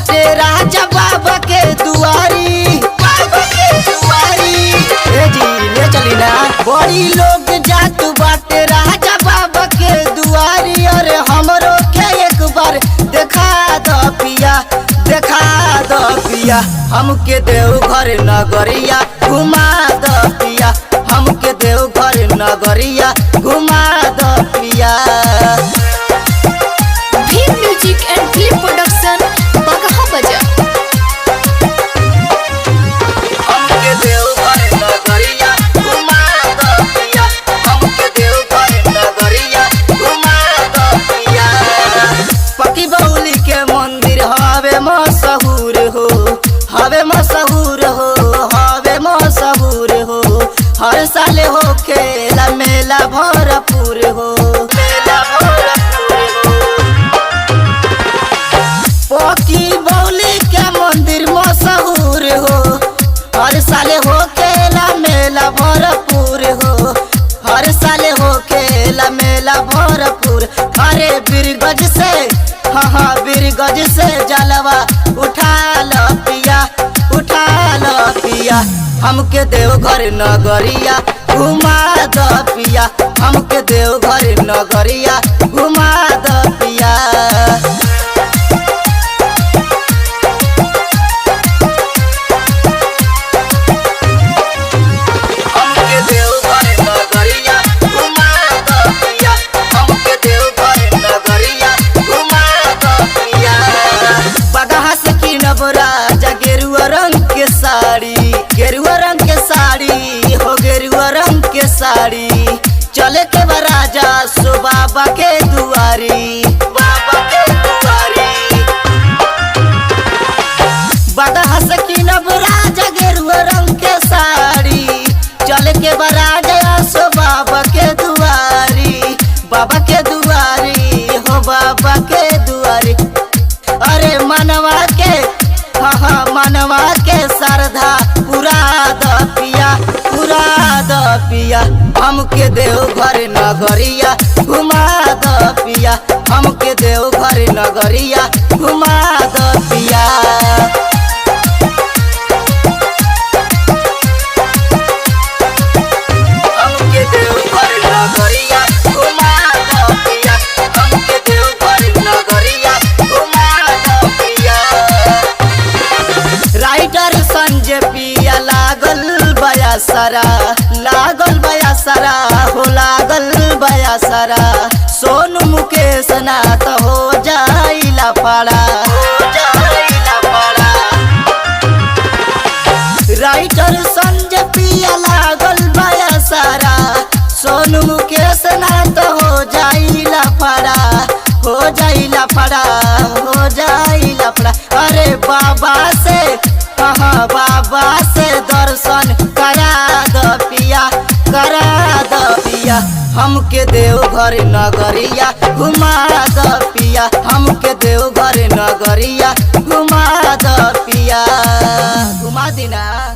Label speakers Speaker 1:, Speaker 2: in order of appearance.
Speaker 1: बाटे राजा बाबा के दुआरी, बाबा के दुआरी। ए जी ले चली ना। बड़ी लोग जात बाटे राजा बाबा के दुआरी। अरे हमरो के एक बार देखा दो पिया, देखा दो पिया। हमके देवघर नगरिया घुमा दो पिया, हमके देवघर नगरिया घुमा दो पिया।
Speaker 2: Bhim music and film production Bagaha बाजार।
Speaker 1: हमके देवघर नगरिया घुमा दो पिया, हमके देवघर नगरिया घुमा दो पिया। पकी बौली के मंदिर हवे मशहूर हो, हवे मशहूर हो, हवे मशहूर हो। हर साल हो खेला मेला भरपूर हो, मेला भरपूर हो। पकी बौली के मंदिर मशहूर हो, हर साल हो खेला मेला भरपूर हो, हर साल हो खेला मेला भरपूर। अरे बीरगज से, हाँ बीरगज से जलवा उठा लो पिया, उठा लो पिया। हमके देवघर नगरिया घुमा दो पिया, हमके देवघर नगरिया घुमा दो पिया। हमके देवघर नगरिया घुमा दो पिया, हमके देवघर नगरिया घुमा दो पिया। बगहा से किनब राजा गेरुआ रंग के साड़ी, गेरुआ रंग के साड़ी हो, गेरुआ रंग के साड़ी। चले के बा राजा सो बाबा के दुआरी, बाबा के दुआरी। बगहा से किनब राजा गेरुआ रंग के साड़ी। चले के बा राजा सो बाबा के दुआरी, बाबा के दुआरी हो, बाबा के दुआरी। अरे मनवा के, हाँ मनवा के श्रद्धा पूरा दो पिया, पूरा दो पिया। हमके देवघर नगरिया घुमा दो पिया, हमके देवघर नगरिया घुमा दो पिया। हमके देवघर नगरिया घुमा दो पिया, हमके देवघर नगरिया घुमा दो पिया। राइटर संजय पिया लागल बया सारा, लागल बया सारा हो, लागल बया सारा। सोनू मुकेश ना तो हो जाइला पाड़ा, हो जाइला पाड़ा। राइटर संजय पिया लागल बया सारा। सोनू मुकेश ना तो हो जाइला पाड़ा, हो जाइला पाड़ा, हो जाइला पाड़ा। अरे बाबा से, हाँ बाबा से दर्शन करा दो पिया, करा दो पिया। हमके देवघर नगरिया घुमा दो पिया, हमके देवघर नगरिया घुमा दो पिया। घुमा देना।